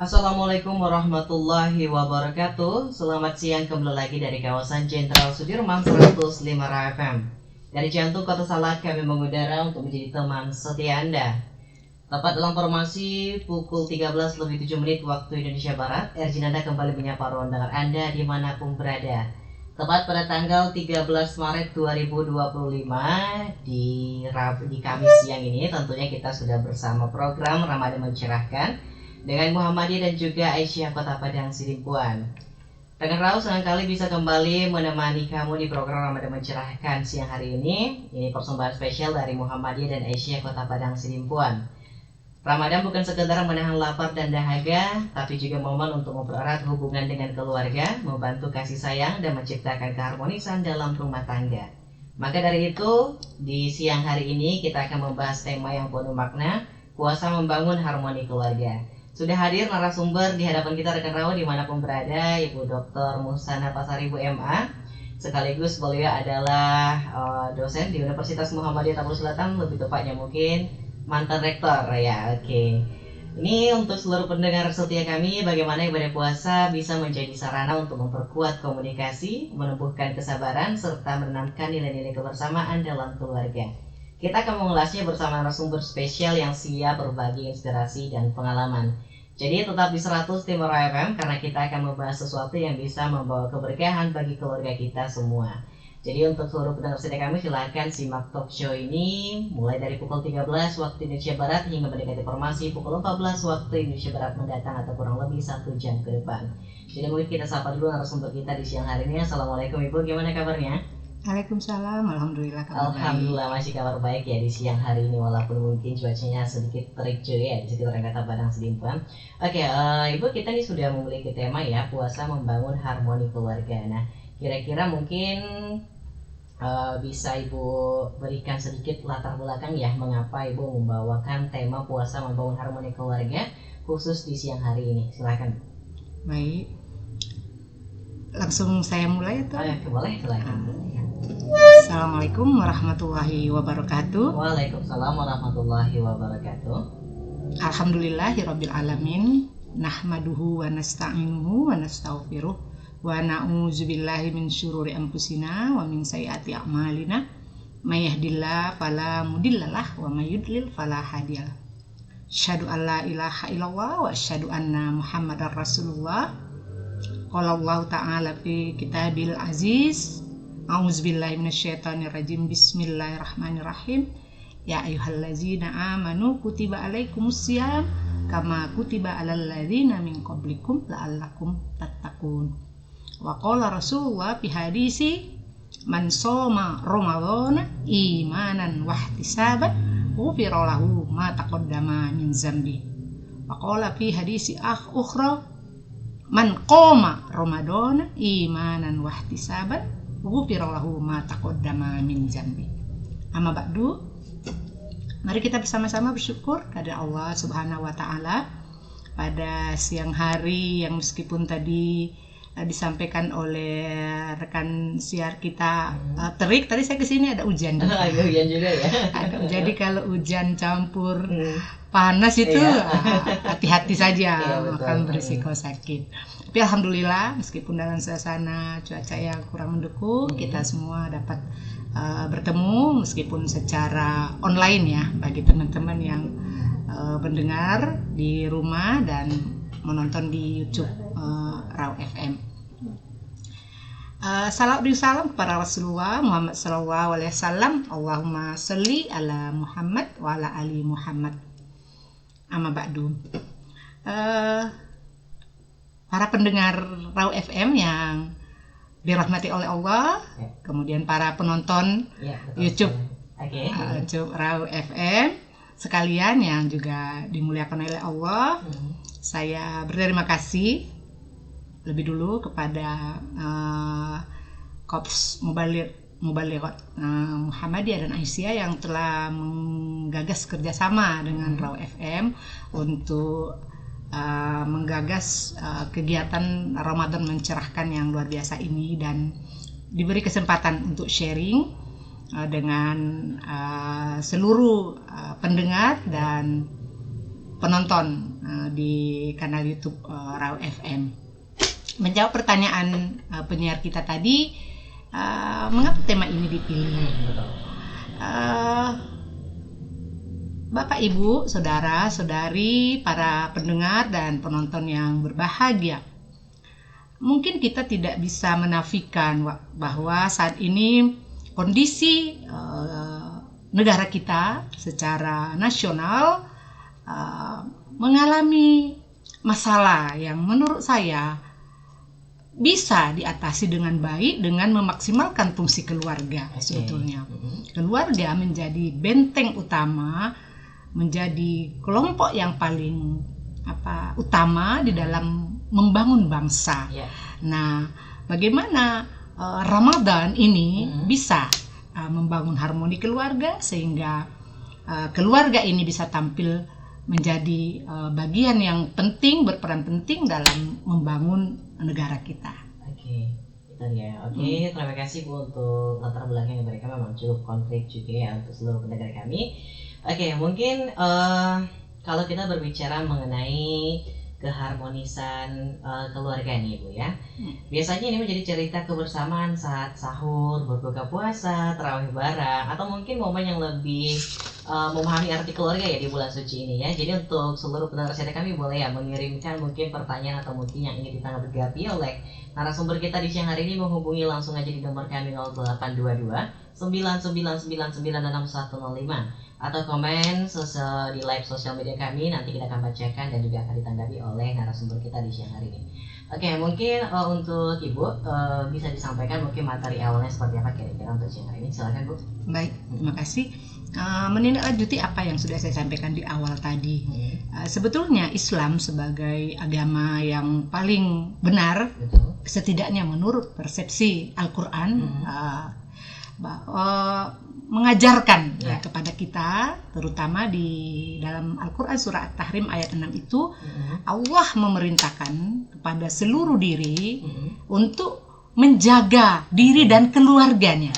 Assalamualaikum warahmatullahi wabarakatuh. Selamat siang kembali lagi dari kawasan Jenderal Sudirman 105 FM. Dari jantung kota Salak kami mengudara untuk menjadi teman setia Anda. Tepat dalam formasi pukul 13:07 waktu Indonesia Barat, Erjinanda kembali menyapa ruang dengar Anda dimanapun berada. Tepat pada tanggal 13 Maret 2025 di Kamis siang ini tentunya kita sudah bersama program Ramadan Mencerahkan dengan Muhammadiyah dan juga Aisyah Kota Padang Sidimpuan. Rekan Raus sekali bisa kembali menemani kamu di program Ramadan Mencerahkan siang hari ini. Ini persembahan spesial dari Muhammadiyah dan Aisyah Kota Padang Sidimpuan. Ramadan bukan sekedar menahan lapar dan dahaga, tapi juga momen untuk mempererat hubungan dengan keluarga, membantu kasih sayang, dan menciptakan keharmonisan dalam rumah tangga. Maka dari itu, di siang hari ini kita akan membahas tema yang penuh makna, puasa membangun harmoni keluarga. Sudah hadir narasumber di hadapan kita rekan Rawa dimanapun berada, Ibu Dr. Musana Pasaribu MA. Sekaligus beliau adalah dosen di Universitas Muhammadiyah Tabur Selatan, lebih tepatnya mungkin mantan rektor ya. Oke. Ini untuk seluruh pendengar setia kami, bagaimana ibadah puasa bisa menjadi sarana untuk memperkuat komunikasi, menumbuhkan kesabaran, serta menanamkan nilai-nilai kebersamaan dalam keluarga. Kita akan mengulasnya bersama narasumber spesial yang siap berbagi inspirasi dan pengalaman. Jadi tetap di 100 Timur FM karena kita akan membahas sesuatu yang bisa membawa keberkahan bagi keluarga kita semua. Jadi untuk seluruh pendengar setia kami silahkan simak talk show ini mulai dari pukul 13 waktu Indonesia Barat hingga mendekati formasi pukul 14 waktu Indonesia Barat mendatang atau kurang lebih 1 jam ke depan. Jadi mungkin kita sapa dulu narasumber kita di siang hari ini. Assalamualaikum Ibu, gimana kabarnya? Waalaikumsalam, alhamdulillah kabar Alhamdulillah masih kabar baik ya di siang hari ini walaupun mungkin cuacanya sedikit terik cuy ya di sekitar Kota Padang Sidimpuan. Oke, Ibu, kita nih sudah memiliki tema ya, puasa membangun harmoni keluarga. Nah, kira-kira mungkin bisa Ibu berikan sedikit latar belakang ya mengapa Ibu membawakan tema puasa membangun harmoni keluarga khusus di siang hari ini. Silakan. baik. Langsung saya mulai itu. Boleh, silakan. Assalamualaikum warahmatullahi wabarakatuh. Waalaikumsalam warahmatullahi wabarakatuh. Alhamdulillahirabbil alamin. Nahmaduhu wa nasta'inuhu wa nastaghfiruh wa na'udzubillahi min syururi anfusina wa min sayyiati a'malina. May yahdihillahu fala mudhillalah wa may yudlil fala hadiyalah. Asyhadu an la ilaha illallah wa asyhadu anna Muhammadar Rasulullah. Qala Allah ta'ala fi kitabil aziz. A'udzubillahi minasyaitonirrajim. Bismillahirrahmanirrahim. Ya ayyuhallazina amanu kutiba alaikumusiyam kama kutiba alal ladzina min qablikum la'allakum tattaqun. Wa qala Rasulullah fi hadisi man shoma ramadhana imanan wa ihtisaban ghufira lahu ma taqaddama min dzambi. Wa qala fi hadisi ukhra man qoma ramadhana imanan wa ihtisaban ghufira lahu ma taqaddama min dzambi. Amma ba'du, mari kita bersama-sama bersyukur kepada Allah Subhanahu wa taala pada siang hari yang meskipun tadi disampaikan oleh rekan siar kita terik, tadi saya kesini ada hujan juga. Ada hujan juga ya. Jadi kalau hujan campur panas itu hati-hati saja, akan berisiko sakit. Tapi alhamdulillah meskipun dalam suasana cuaca yang kurang mendukung, kita semua dapat bertemu meskipun secara online ya bagi teman-teman yang mendengar di rumah dan menonton di YouTube Raw FM. Salam kepada Rasulullah Muhammad sallallahu alaihi wasallam. Allahumma sholli ala Muhammad wa ala ali Muhammad. Amma ba'du. Para pendengar Raw FM yang dirahmati oleh Allah, kemudian para penonton YouTube YouTube Raw FM sekalian yang juga dimuliakan oleh Allah, saya berterima kasih lebih dulu kepada Korps Mubalighat Muhammadiyah dan Aisyah yang telah menggagas kerjasama dengan Raw FM untuk menggagas kegiatan Ramadan Mencerahkan yang luar biasa ini dan diberi kesempatan untuk sharing dengan seluruh pendengar dan penonton di kanal YouTube Raw FM. Menjawab pertanyaan penyiar kita tadi, mengapa tema ini dipilih? Bapak, Ibu, Saudara, Saudari, para pendengar dan penonton yang berbahagia, mungkin kita tidak bisa menafikan bahwa saat ini kondisi negara kita secara nasional mengalami masalah yang menurut saya bisa diatasi dengan baik dengan memaksimalkan fungsi keluarga. Sebetulnya keluarga menjadi benteng utama, menjadi kelompok yang paling utama di dalam membangun bangsa. Nah, bagaimana Ramadan ini bisa membangun harmoni keluarga sehingga keluarga ini bisa tampil menjadi bagian yang penting, berperan penting dalam membangun negara kita. Oke, itu dia. Oke, terima kasih Bu untuk latar belakang yang diberikan, memang cukup konkret juga ya untuk seluruh pendengar kami. Oke, mungkin kalau kita berbicara mengenai keharmonisan keluarga nih Bu ya, biasanya ini menjadi cerita kebersamaan saat sahur, berbuka puasa, tarawih bareng, atau mungkin momen yang lebih memahami arti keluarga ya di bulan suci ini ya. Jadi untuk seluruh pendengar setia kami boleh ya mengirimkan mungkin pertanyaan atau mungkin yang ingin ditanggapi oleh narasumber kita di siang hari ini, menghubungi langsung aja di nomor kami 0822 99996105 atau komen di live sosial media kami. Nanti kita akan bacakan dan juga akan ditanggapi oleh narasumber kita di siang hari ini. Oke, mungkin untuk Ibu bisa disampaikan mungkin materi awalnya seperti apa kira-kira untuk siang hari ini. Silakan Bu. Baik, terima kasih. Menindaklanjuti apa yang sudah saya sampaikan di awal tadi. Sebetulnya Islam sebagai agama yang paling benar, setidaknya menurut persepsi Al-Quran, mengajarkan kepada kita, terutama di dalam Al-Quran surah At-Tahrim ayat 6 itu, Allah memerintahkan kepada seluruh diri untuk menjaga diri dan keluarganya.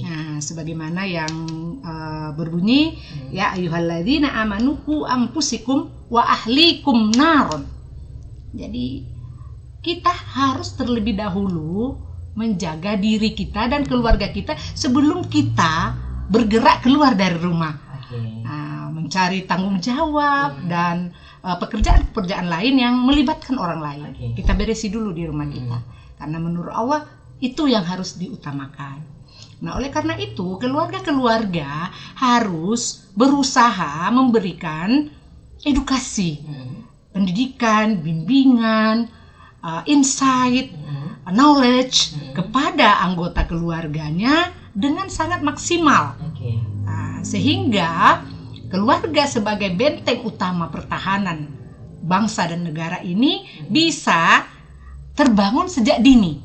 Nah, sebagaimana yang berbunyi, ya ayyuhalladzina amanu qu anfusikum wa ahlikum naron. Jadi kita harus terlebih dahulu menjaga diri kita dan keluarga kita sebelum kita bergerak keluar dari rumah, mencari tanggung jawab dan pekerjaan-pekerjaan lain yang melibatkan orang lain. Kita beresi dulu di rumah kita, karena menurut Allah itu yang harus diutamakan. Nah, oleh karena itu keluarga-keluarga harus berusaha memberikan edukasi, pendidikan, bimbingan, insight, knowledge kepada anggota keluarganya dengan sangat maksimal. Sehingga keluarga sebagai benteng utama pertahanan bangsa dan negara ini bisa terbangun sejak dini.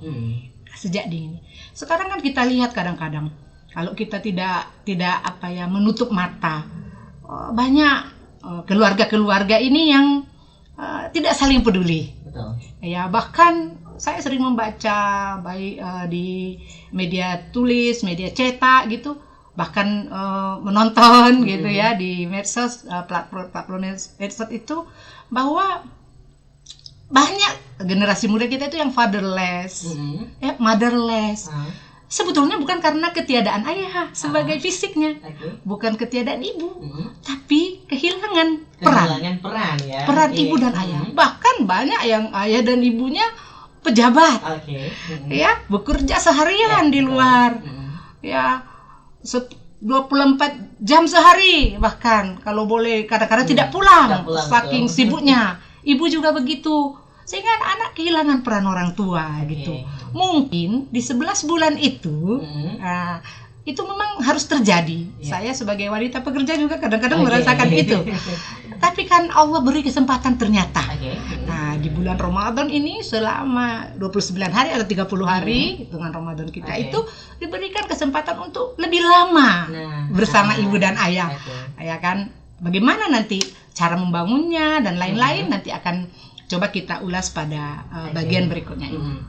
Sekarang kan kita lihat kadang-kadang kalau kita tidak menutup mata, banyak keluarga-keluarga ini yang tidak saling peduli. Ya, bahkan saya sering membaca baik di media tulis, media cetak gitu, bahkan menonton gitu ya di medsos, platform medsos itu, bahwa banyak generasi muda kita itu yang fatherless, motherless. Sebetulnya bukan karena ketiadaan ayah sebagai fisiknya, bukan ketiadaan ibu, tapi kehilangan peran ibu dan ayah. Bahkan banyak yang ayah dan ibunya pejabat, ya, bekerja seharian di luar, ya, 24 jam sehari, bahkan kalau boleh kadang-kadang tidak pulang, saking sibuknya. Ibu juga begitu, sehingga anak kehilangan peran orang tua gitu. Mungkin di 11 bulan itu itu memang harus terjadi. Saya sebagai wanita pekerja juga kadang-kadang merasakan itu. Tapi kan Allah beri kesempatan ternyata. Nah, di bulan Ramadan ini selama 29 hari atau 30 hari hitungan Ramadan kita itu diberikan kesempatan untuk lebih lama bersama ibu dan ayah. Ya kan? Bagaimana nanti cara membangunnya dan lain-lain nanti akan coba kita ulas pada bagian berikutnya ini.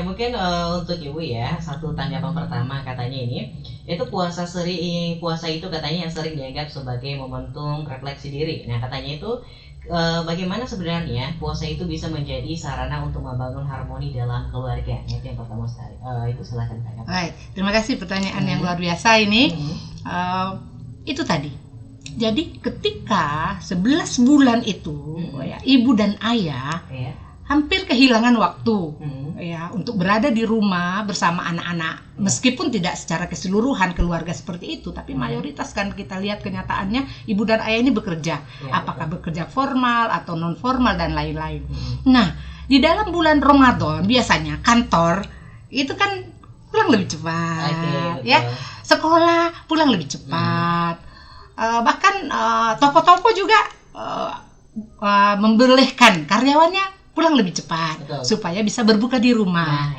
Mungkin untuk Ibu ya, satu tanggapan pertama katanya ini, itu puasa itu katanya yang sering dianggap sebagai momentum refleksi diri. Nah, katanya itu bagaimana sebenarnya puasa itu bisa menjadi sarana untuk membangun harmoni dalam keluarga? Itu yang pertama sekali. Itu silakan Kak. Baik, terima kasih pertanyaan yang luar biasa ini. Itu tadi. Jadi ketika 11 bulan itu ya, ibu dan ayah hampir kehilangan waktu ya untuk berada di rumah bersama anak-anak, meskipun tidak secara keseluruhan keluarga seperti itu, tapi mayoritas kan kita lihat kenyataannya ibu dan ayah ini bekerja, apakah bekerja formal atau non formal dan lain-lain. Nah, di dalam bulan Ramadan biasanya kantor itu kan pulang lebih cepat, ya, sekolah pulang lebih cepat, bahkan toko-toko juga membolehkan karyawannya pulang lebih cepat. Betul. Supaya bisa berbuka di rumah.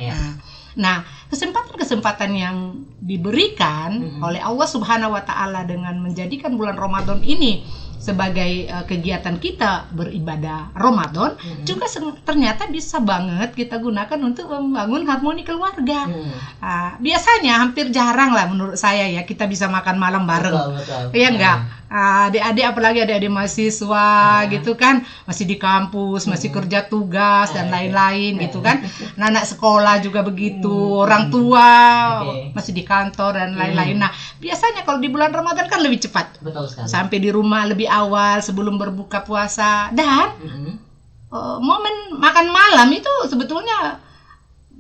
Nah, kesempatan-kesempatan yang diberikan oleh Allah Subhanahu wa taala dengan menjadikan bulan Ramadan ini sebagai kegiatan kita beribadah Ramadan juga ternyata bisa banget kita gunakan untuk membangun harmoni keluarga. Biasanya hampir jarang lah menurut saya ya kita bisa makan malam bareng. Iya enggak? Adik-adik, apalagi adik-adik mahasiswa gitu kan, masih di kampus, masih kerja tugas dan lain-lain gitu kan. Anak sekolah juga begitu, orang tua masih di kantor dan lain-lain. Nah, biasanya kalau di bulan Ramadan kan lebih cepat. Betul sekali. Sampai di rumah lebih awal sebelum berbuka puasa, dan momen makan malam itu sebetulnya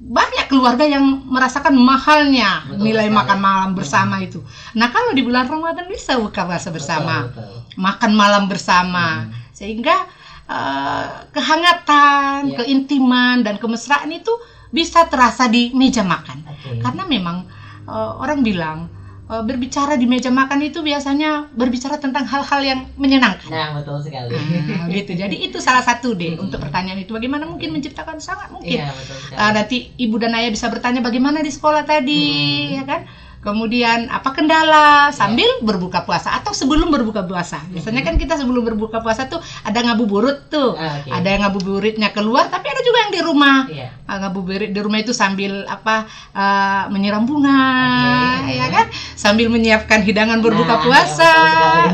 banyak keluarga yang merasakan mahalnya nilai makan malam bersama itu. Nah, kalau di bulan Ramadan bisa buka puasa bersama, makan malam bersama, sehingga kehangatan, keintiman dan kemesraan itu bisa terasa di meja makan. Karena memang orang bilang berbicara di meja makan itu biasanya berbicara tentang hal-hal yang menyenangkan. Nah, betul sekali. Gitu. Jadi itu salah satu deh untuk pertanyaan itu. Bagaimana mungkin menciptakan, sangat mungkin. Iya, betul sekali. Nanti ibu dan ayah bisa bertanya bagaimana di sekolah tadi, ya kan? Kemudian apa kendala sambil berbuka puasa atau sebelum berbuka puasa. Biasanya kan kita sebelum berbuka puasa tuh ada ngabuburit tuh. Ada yang ngabuburitnya keluar, tapi ada juga yang di rumah. Ngabuburit di rumah itu sambil menyiram bunga, ya kan? Sambil menyiapkan hidangan berbuka puasa.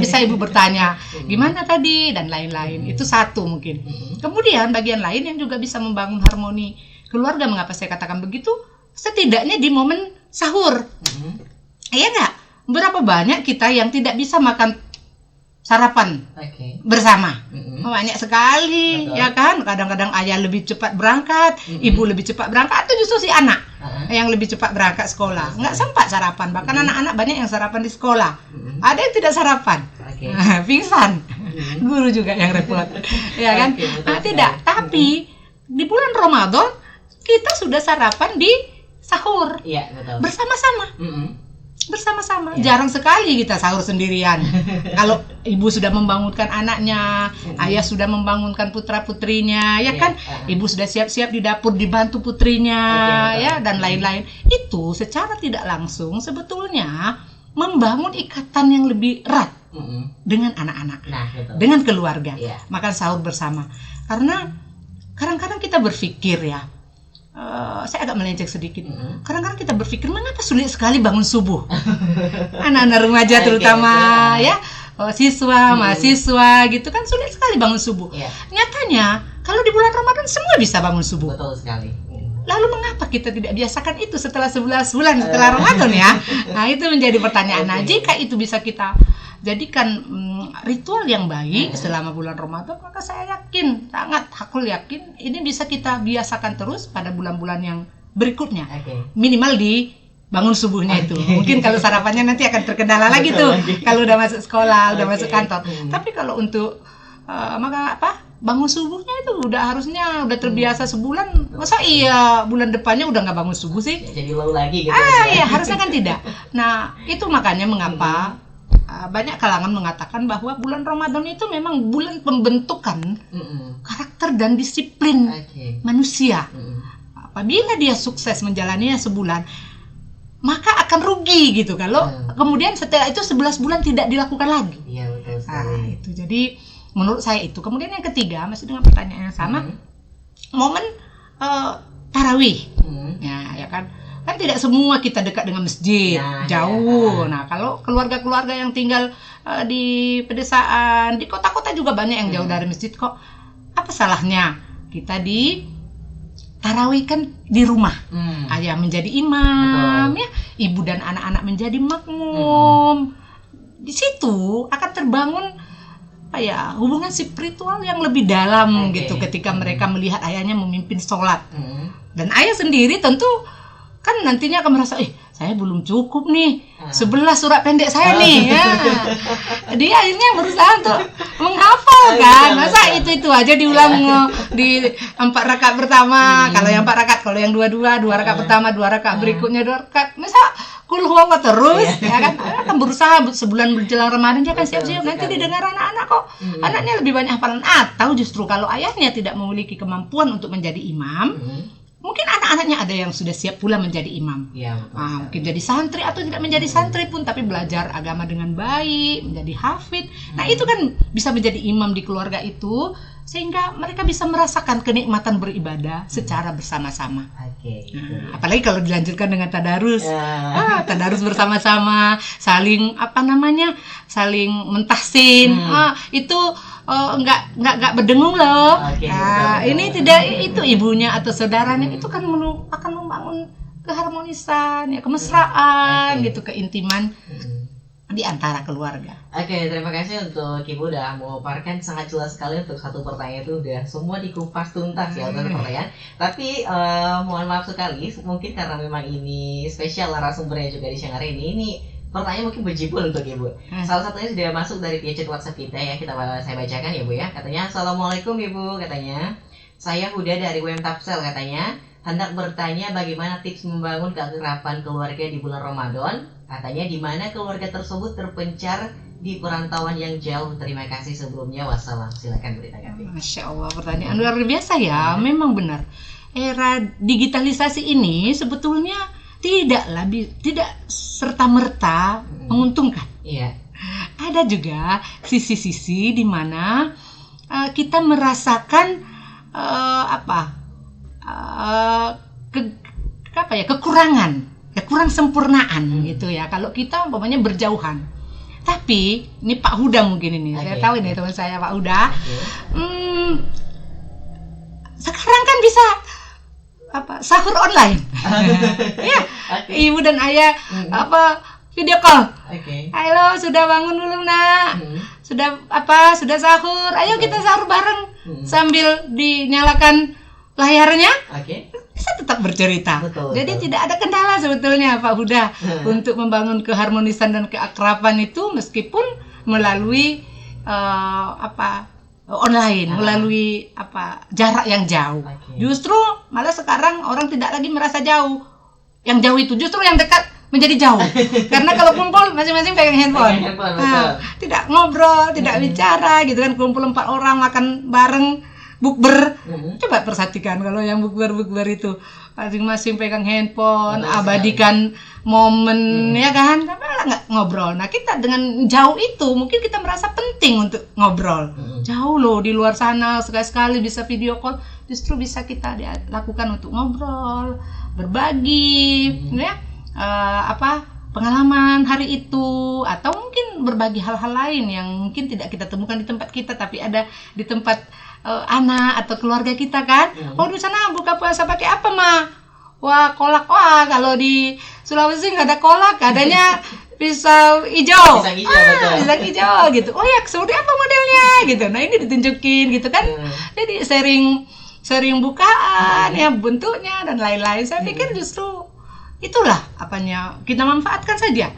Bisa ibu bertanya, gimana tadi dan lain-lain. Itu satu mungkin. Kemudian bagian lain yang juga bisa membangun harmoni keluarga, mengapa saya katakan begitu? Setidaknya di momen sahur. Iya nggak? Berapa banyak kita yang tidak bisa makan sarapan bersama? Banyak sekali. Betul. Ya kan? Kadang-kadang ayah lebih cepat berangkat, ibu lebih cepat berangkat, atau justru si anak yang lebih cepat berangkat sekolah. Nggak sempat sarapan. Bahkan anak-anak banyak yang sarapan di sekolah. Ada yang tidak sarapan. Pingsan. Guru juga yang repot. Ya kan? Tidak. Tapi di bulan Ramadan kita sudah sarapan di sahur. Iya, betul. Bersama-sama. Bersama-sama. Jarang sekali kita sahur sendirian. Kalau ibu sudah membangunkan anaknya, ayah sudah membangunkan putra-putrinya, ya kan? Ibu sudah siap-siap di dapur dibantu putrinya, ya, dan lain-lain. Itu secara tidak langsung sebetulnya membangun ikatan yang lebih erat dengan anak-anak, dengan keluarga. Makan sahur bersama. Karena kadang-kadang kita berpikir ya, saya agak melenceng sedikit. Kadang-kadang kita berpikir, mengapa sulit sekali bangun subuh? Anak-anak remaja terutama, ya, siswa, mahasiswa, gitu kan sulit sekali bangun subuh. Nyatanya, kalau di bulan Ramadan semua bisa bangun subuh. Betul sekali. Lalu mengapa kita tidak biasakan itu setelah 11 bulan setelah Ramadan ya? Nah, itu menjadi pertanyaan. Nah, jika itu bisa kita jadikan ritual yang baik selama bulan Ramadan, maka saya yakin, sangat hakul yakin, ini bisa kita biasakan terus pada bulan-bulan yang berikutnya. Minimal di bangun subuhnya itu. Mungkin kalau sarapannya nanti akan terkendala lagi tuh kalau udah masuk sekolah, udah masuk kantor. Tapi kalau untuk bangun subuhnya itu udah terbiasa sebulan. Masa iya bulan depannya udah nggak bangun subuh sih? Jadi low lagi gitu. Iya, harusnya kan tidak. Nah, itu makanya mengapa banyak kalangan mengatakan bahwa bulan Ramadan itu memang bulan pembentukan karakter dan disiplin manusia. Apabila dia sukses menjalaninya sebulan, maka akan rugi gitu kalau kemudian setelah itu 11 bulan tidak dilakukan lagi. Iya, betul sekali. Itu jadi menurut saya itu. Kemudian yang ketiga, masih dengan pertanyaan yang sama, momen tarawih. Ya kan. Kan tidak semua kita dekat dengan masjid, jauh. Ya. Nah, kalau keluarga-keluarga yang tinggal di pedesaan, di kota-kota juga banyak yang jauh dari masjid kok. Apa salahnya kita di tarawihkan di rumah? Ayah menjadi imam, ya, ibu dan anak-anak menjadi makmum. Di situ akan terbangun hubungan spiritual yang lebih dalam gitu ketika mereka melihat ayahnya memimpin sholat. Dan ayah sendiri tentu kan nantinya akan merasa, saya belum cukup nih, 11 surat pendek saya nih, ya. Dia akhirnya berusaha untuk menghafal kan, masa itu aja diulang di 4 rakaat pertama, kalau yang 4 rakaat, kalau yang 2 rakaat pertama, 2 rakaat berikutnya 2 rakaat, masa kul huwallah terus, ya kan, akan berusaha sebulan berjelang Ramadan dia kan siap-siap, nanti didengar anak-anak kok, anaknya lebih banyak hafalan, atau justru kalau ayahnya tidak memiliki kemampuan untuk menjadi imam, mungkin anak-anaknya ada yang sudah siap pula menjadi imam. Mungkin jadi santri atau tidak menjadi santri pun, tapi belajar agama dengan baik, menjadi hafid. Nah, itu kan bisa menjadi imam di keluarga itu, sehingga mereka bisa merasakan kenikmatan beribadah secara bersama-sama. Apalagi kalau dilanjutkan dengan tadarus. Tadarus bersama-sama, saling saling mentahsin. Itu nggak berdengung loh. Ini tidak, itu ibunya atau saudaranya itu kan akan membangun keharmonisan, kemesraan, gitu, keintiman di antara keluarga. Terima kasih untuk Ibu udah memaparkan sangat jelas sekali untuk satu pertanyaan itu udah semua dikupas tuntas ya untuk pertanyaan. Tapi mohon maaf sekali, mungkin karena memang ini spesial narasumbernya juga di siang hari ini pertanyaan mungkin berjibun untuk Ibu. Salah satunya sudah masuk dari via chat WhatsApp kita ya, saya bacakan ya Bu ya. Katanya, Assalamualaikum Ibu, katanya. Saya Huda dari WM Tapsel, katanya. Hendak bertanya bagaimana tips membangun keakraban keluarga di bulan Ramadan. Katanya di mana keluarga tersebut terpencar di perantauan yang jauh. Terima kasih sebelumnya, wassalam. Silakan beri tanggapi. Masya Allah, pertanyaan luar biasa ya. Memang benar. Era digitalisasi ini sebetulnya tidak serta-merta menguntungkan. Ada juga sisi-sisi di mana kita merasakan kurang sempurnaan gitu ya. Kalau kita umpamanya berjauhan. Tapi ini Pak Huda mungkin ini, saya tahu ini teman saya Pak Huda. Sekarang kan bisa sahur online. Ya, ibu dan ayah video call. Halo, sudah bangun belum nak? Sudah sahur. Ayo kita sahur bareng sambil dinyalakan layarnya. Bisa tetap bercerita. Jadi tidak ada kendala sebetulnya Pak Huda untuk membangun keharmonisan dan keakraban itu meskipun melalui online, melalui jarak yang jauh. Justru malah sekarang orang tidak lagi merasa jauh. Yang jauh itu justru yang dekat menjadi jauh. Karena kalau kumpul masing-masing pegang handphone. Tidak ngobrol, tidak bicara gitu kan, kumpul 4 orang makan bareng, bukber. Coba perhatikan kalau yang bukber itu masing-masing pegang handphone, abadikan momen ya kan, malah nggak ngobrol. Nah, kita dengan jauh itu mungkin kita merasa penting untuk ngobrol. Jauh loh di luar sana, sekali-sekali bisa video call, justru bisa kita lakukan untuk ngobrol, berbagi ya pengalaman hari itu, atau mungkin berbagi hal-hal lain yang mungkin tidak kita temukan di tempat kita tapi ada di tempat anak atau keluarga kita kan. Di sana buka puasa pakai apa mah? Wah, kolak. Wah, kalau di Sulawesi nggak ada kolak, adanya pisau hijau. Pisang hijau gitu. Oh ya, seperti apa modelnya gitu. Nah, ini ditunjukin gitu kan. Jadi sering bukaan ya bentuknya dan lain-lain. Saya pikir justru itulah kita manfaatkan saja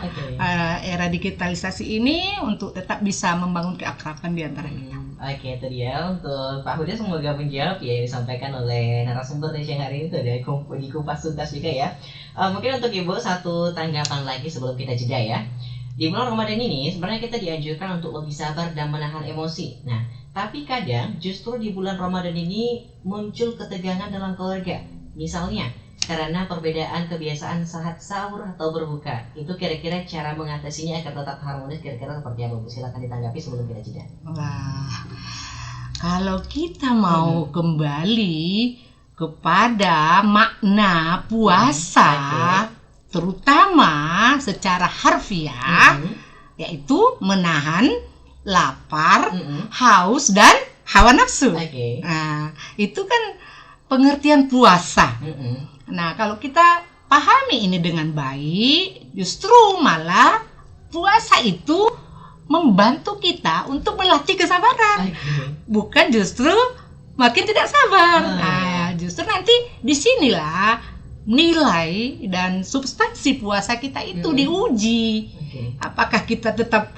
era digitalisasi ini untuk tetap bisa membangun keakraban di antara kita. Itu dia untuk Pak Huda, semoga menjawab ya yang disampaikan oleh narasumber di siang hari ini. Itu ada dikupas tuntas juga ya. Mungkin untuk Ibu satu tanggapan lagi sebelum kita jeda ya. Di bulan Ramadan ini sebenarnya kita dianjurkan untuk lebih sabar dan menahan emosi. Nah, tapi kadang justru di bulan Ramadan ini muncul ketegangan dalam keluarga. Misalnya karena perbedaan kebiasaan saat sahur atau berbuka. Itu kira-kira cara mengatasinya agar tetap harmonis kira-kira seperti apa Bu? Silakan ditanggapi sebelum kita jeda. Wah, kalau kita mau kembali kepada makna puasa, terutama secara harfiah, yaitu menahan lapar, haus, dan hawa nafsu. Nah, itu kan pengertian puasa. Nah, kalau kita pahami ini dengan baik, justru malah puasa itu membantu kita untuk melatih kesabaran. Bukan justru makin tidak sabar. Nah, justru nanti disinilah nilai dan substansi puasa kita itu diuji. Apakah kita tetap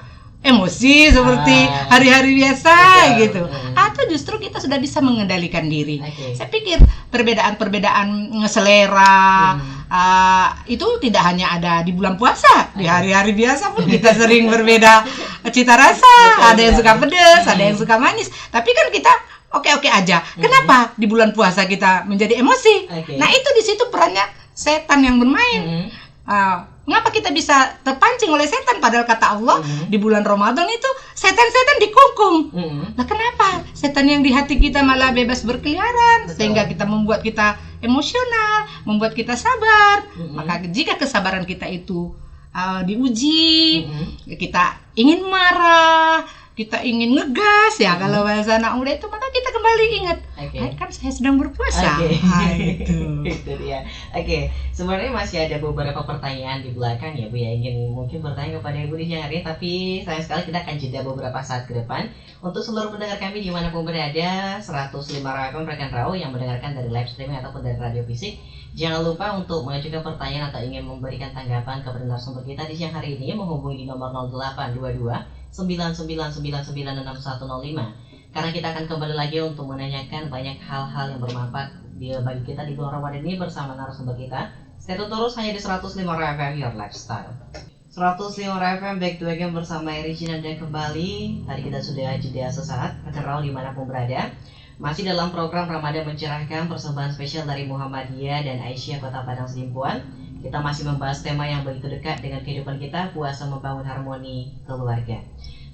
emosi seperti hari-hari biasa gitu, atau justru kita sudah bisa mengendalikan diri. Saya pikir perbedaan-perbedaan selera itu tidak hanya ada di bulan puasa, di hari-hari biasa pun kita sering berbeda cita rasa. Ada yang suka pedas, ada yang suka manis, tapi kan kita oke-oke aja. Kenapa di bulan puasa kita menjadi emosi? Nah, itu di situ perannya setan yang bermain. Mengapa kita bisa terpancing oleh setan? Padahal kata Allah di bulan Ramadan itu setan-setan dikungkung. Nah, kenapa setan yang di hati kita malah bebas berkeliaran? Sehingga kita membuat kita emosional, membuat kita sabar. Maka jika kesabaran kita itu diuji, kita ingin marah, kita ingin ngegas ya, kalau bahasa anak muda itu, maka kita kembali ingat, kan saya sedang berpuasa. Itu dia. Sebenarnya masih ada beberapa pertanyaan di belakang ya Bu ya, ingin mungkin bertanya kepada Ibu di siang hari, tapi sayang sekali kita akan jeda beberapa saat ke depan. Untuk seluruh pendengar kami dimanapun berada, 105 FM rekan Rau yang mendengarkan dari live streaming ataupun dari radio fisik, jangan lupa untuk mengajukan pertanyaan atau ingin memberikan tanggapan kepada narasumber kita di siang hari ini, menghubungi di nomor 0822 99996105, karena kita akan kembali lagi untuk menanyakan banyak hal-hal yang bermanfaat bagi kita di bulan Ramadan ini bersama narasumber kita. Stay tune terus hanya di 105 FM Your Lifestyle. 105 FM back to again bersama Regina dan kembali. Tadi kita sudah jeda sesaat, Rau dimanapun berada. Masih dalam program Ramadan Mencerahkan, persembahan spesial dari Muhammadiyah dan Aisyah Kota Padang Sidimpuan. Kita masih membahas tema yang begitu dekat dengan kehidupan kita, puasa membangun harmoni keluarga.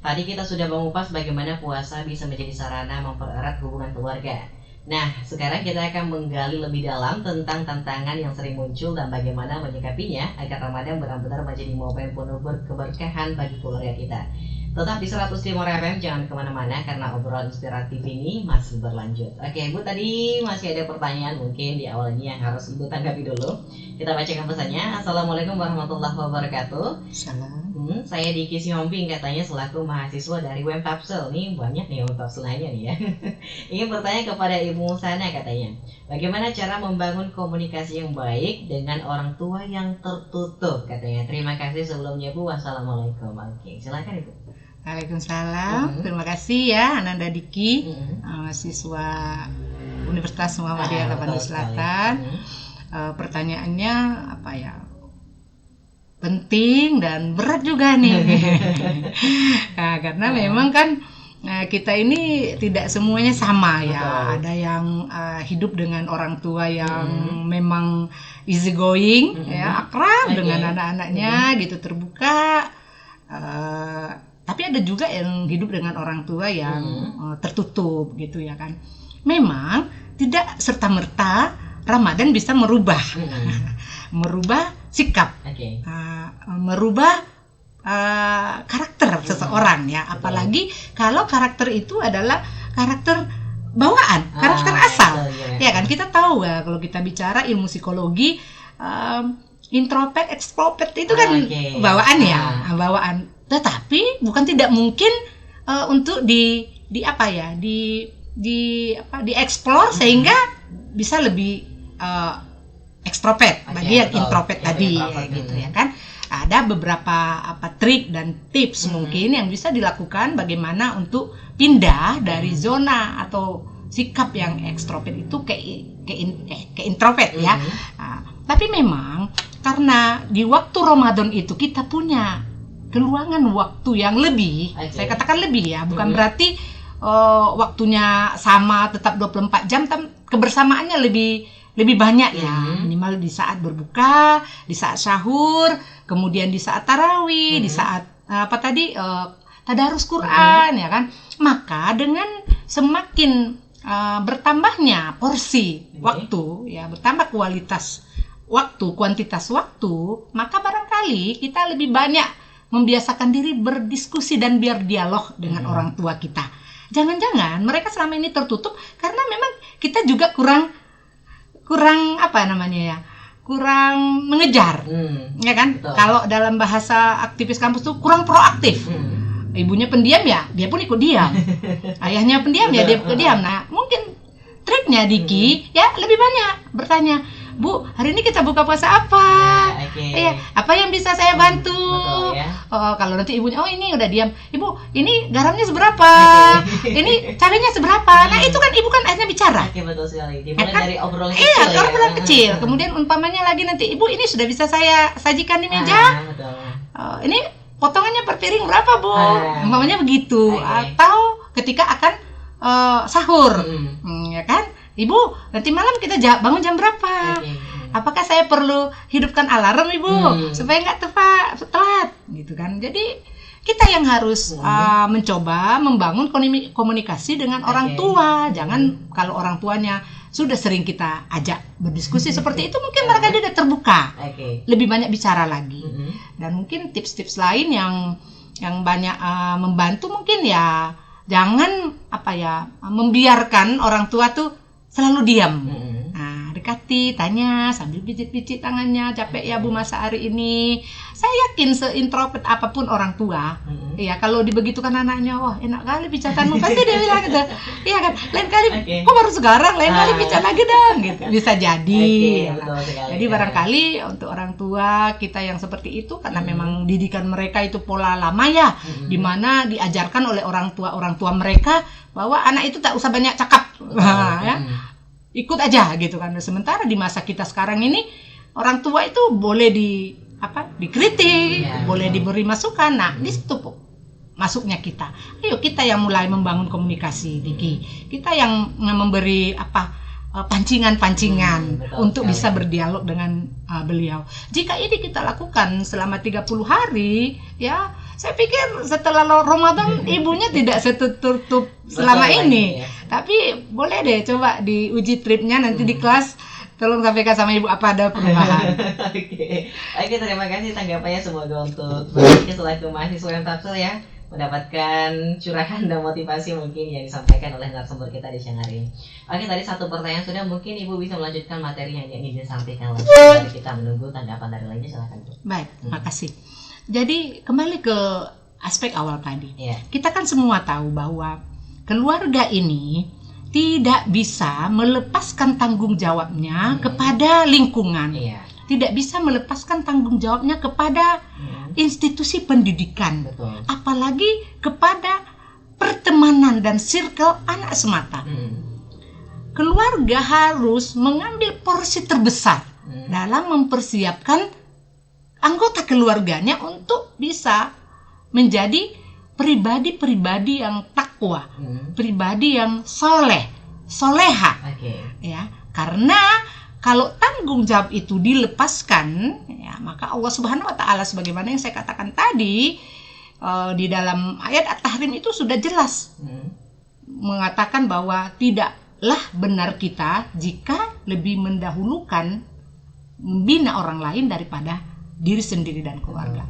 Tadi kita sudah mengupas bagaimana puasa bisa menjadi sarana mempererat hubungan keluarga. Nah, sekarang kita akan menggali lebih dalam tentang tantangan yang sering muncul dan bagaimana menyikapinya agar Ramadan benar-benar menjadi momen penuh keberkahan bagi keluarga kita. Tetap di 105 FM, jangan kemana-mana karena obrolan inspiratif ini masih berlanjut. Oke, Bu, tadi masih ada pertanyaan mungkin di awal ini yang harus Ibu tanggapi dulu. Kita bacakan pesannya. Assalamualaikum warahmatullahi wabarakatuh. Salam. Saya Diki Sihomping, katanya selaku mahasiswa dari UM Tapsel. Nih banyak nih UM Tapsel lainnya nih ya. Ingin bertanya kepada Ibu Musana, katanya, bagaimana cara membangun komunikasi yang baik dengan orang tua yang tertutup, katanya. Terima kasih sebelumnya Bu. Wassalamualaikum. Oke, silakan Ibu. Waalaikumsalam. Terima kasih ya Ananda Diki, mahasiswa Universitas Muhammadiyah Tapanuli Selatan. Pertanyaannya apa ya? Penting dan berat juga nih. Nah, karena memang kan kita ini tidak semuanya sama ya. Ada yang hidup dengan orang tua yang memang easy going, ya, akrab dengan anak-anaknya, gitu, terbuka. Tapi ada juga yang hidup dengan orang tua yang tertutup gitu ya kan. Memang tidak serta-merta Ramadan bisa merubah merubah sikap, merubah karakter seseorang ya. Apalagi kalau karakter itu adalah karakter bawaan, karakter asal. Ya kan, kita tahu ya kalau kita bicara ilmu psikologi, introvert, extrovert itu kan bawaan ya, bawaan. Tetapi bukan tidak mungkin untuk dieksplor sehingga bisa lebih ekstrovert bagi yang introvert tadi ya, gitu ya kan. Ada beberapa trik dan tips mungkin yang bisa dilakukan bagaimana untuk pindah dari zona atau sikap yang ekstrovert itu ke introvert ya. Tapi memang karena di waktu Ramadan itu kita punya keluangan waktu yang lebih, saya katakan lebih ya, bukan berarti waktunya sama tetap 24 jam, kebersamaannya lebih banyak ya, minimal di saat berbuka, di saat sahur, kemudian di saat tarawih, di saat tadarus Quran ya kan. Maka dengan semakin bertambahnya porsi Oke. waktu, ya, bertambah kualitas waktu, kuantitas waktu, maka barangkali kita lebih banyak membiasakan diri berdiskusi dan berdialog dengan orang tua kita. Jangan-jangan mereka selama ini tertutup karena memang kita juga kurang apa namanya ya, kurang mengejar, ya kan? Betul. Kalau dalam bahasa aktivis kampus tuh kurang proaktif. Ibunya pendiam ya, dia pun ikut diam. Ayahnya pendiam ya, dia ikut diam. Nah, mungkin triknya Diki ya lebih banyak bertanya, Bu, hari ini kita buka puasa apa? Iya, apa yang bisa saya bantu? Betul, ya. Kalau nanti ibunya, oh ini udah diam, Ibu, ini garamnya seberapa? Ini cabenya seberapa? Nah, itu kan ibu kan akhirnya bicara. Oke, betul sekali. Dimulai Kan? dari obrolan Iya, kecil. obrolan kecil. Kemudian umpamanya lagi nanti, Ibu, ini sudah bisa saya sajikan di meja. Betul. Ini potongannya per piring berapa, Bu? Umpamanya begitu. Oke. Atau ketika akan sahur, ya kan? Ibu, nanti malam kita bangun jam berapa? Apakah saya perlu hidupkan alarm, Ibu, supaya nggak telat, gitu kan? Jadi kita yang harus mencoba membangun komunikasi dengan orang tua. Jangan kalau orang tuanya sudah sering kita ajak berdiskusi seperti itu, mungkin mereka dia udah terbuka, lebih banyak bicara lagi. Dan mungkin tips-tips lain yang banyak membantu mungkin ya, jangan membiarkan orang tua tuh selalu diam. Nah, dekati, tanya sambil pijit-pijit tangannya, capek ya Bu masa hari ini. Saya yakin seintrovert apapun orang tua, ya kalau dibegitukan anaknya, wah enak kali pijatanmu, pasti dia bilang gitu. Iya kan, lain kali kok baru sekarang, lain kali pijat lagi dong, gitu. Bisa jadi. Jadi barangkali untuk orang tua kita yang seperti itu, karena memang didikan mereka itu pola lama ya, dimana diajarkan oleh orang tua mereka bahwa anak itu tak usah banyak cakap, ya. Ikut aja gitu kan. Sementara di masa kita sekarang ini orang tua itu boleh dikritik, boleh diberi masukan. Nah, di situ masuknya kita. Ayo kita yang mulai membangun komunikasi, Diki. Kita yang memberi pancingan untuk bisa berdialog dengan beliau. Jika ini kita lakukan selama 30 hari, ya saya pikir setelah Ramadan ibunya tidak setutup selama ini. Tapi boleh deh coba diuji tripnya nanti di kelas, tolong sampaikan sama ibu apa ada perubahan. Oke, terima kasih tanggapannya, semoga untuk bagi selaku mahasiswa yang Tapsel ya mendapatkan curahan dan motivasi mungkin yang disampaikan oleh narasumber kita di siang hari ini. Oke, tadi satu pertanyaan sudah, mungkin Ibu bisa melanjutkan materi yang ingin disampaikan langsung. Dari kita menunggu tanggapan dari lainnya, silakan Bu. Baik, makasih. Jadi kembali ke aspek awal tadi. Iya. Kita kan semua tahu bahwa keluarga ini tidak bisa melepaskan tanggung jawabnya kepada lingkungan. Iya. Tidak bisa melepaskan tanggung jawabnya kepada institusi pendidikan. Betul. Apalagi kepada pertemanan dan circle anak semata. Keluarga harus mengambil porsi terbesar dalam mempersiapkan anggota keluarganya untuk bisa menjadi pribadi-pribadi yang takwa, pribadi yang soleha, ya. Karena kalau tanggung jawab itu dilepaskan, ya, maka Allah Subhanahu Wa Taala sebagaimana yang saya katakan tadi di dalam ayat At-Tahrim itu sudah jelas mengatakan bahwa tidaklah benar kita jika lebih mendahulukan membina orang lain daripada diri sendiri dan keluarga.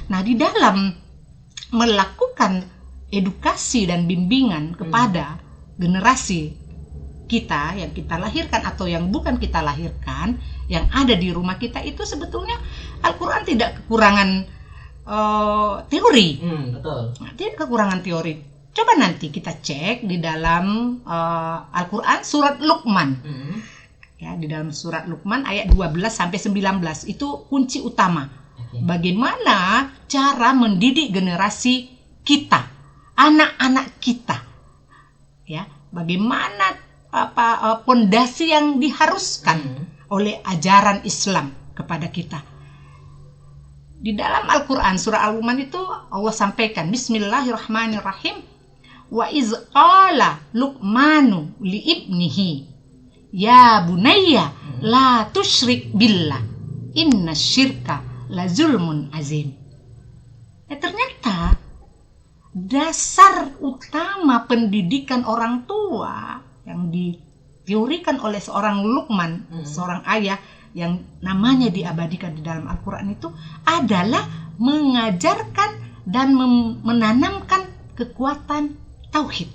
Nah, di dalam melakukan edukasi dan bimbingan kepada generasi kita yang kita lahirkan atau yang bukan kita lahirkan, yang ada di rumah kita itu sebetulnya Al-Quran tidak kekurangan teori. Betul. Tidak kekurangan teori. Coba nanti kita cek di dalam Al-Quran surat Luqman. Ya, di dalam surat Luqman ayat 12 sampai 19 itu kunci utama. Bagaimana cara mendidik generasi kita, anak-anak kita, ya, bagaimana pondasi yang diharuskan oleh ajaran Islam kepada kita. Di dalam Al-Quran surah Al-Luqman itu Allah sampaikan, Bismillahirrahmanirrahim, wa iz qala Luqmanu li ibnihi ya bunayya la tusyrik billah inna syirka la zulmun azim. Ternyata dasar utama pendidikan orang tua yang diteorikan oleh seorang Luqman, seorang ayah yang namanya diabadikan di dalam Al-Quran itu adalah mengajarkan dan menanamkan kekuatan tauhid,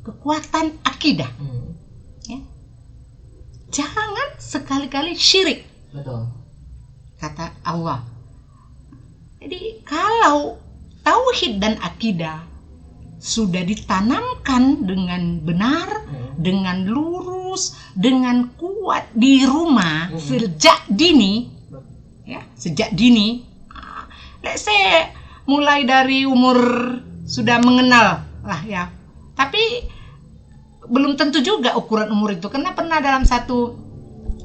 kekuatan akidah. Ya. Jangan sekali-kali syirik. Betul. Kata Allah. Jadi kalau tauhid dan akidah sudah ditanamkan dengan benar, dengan lurus, dengan kuat di rumah sejak dini, ya, sejak dini, let's say mulai dari umur sudah mengenal lah ya. Tapi belum tentu juga ukuran umur itu, karena pernah dalam satu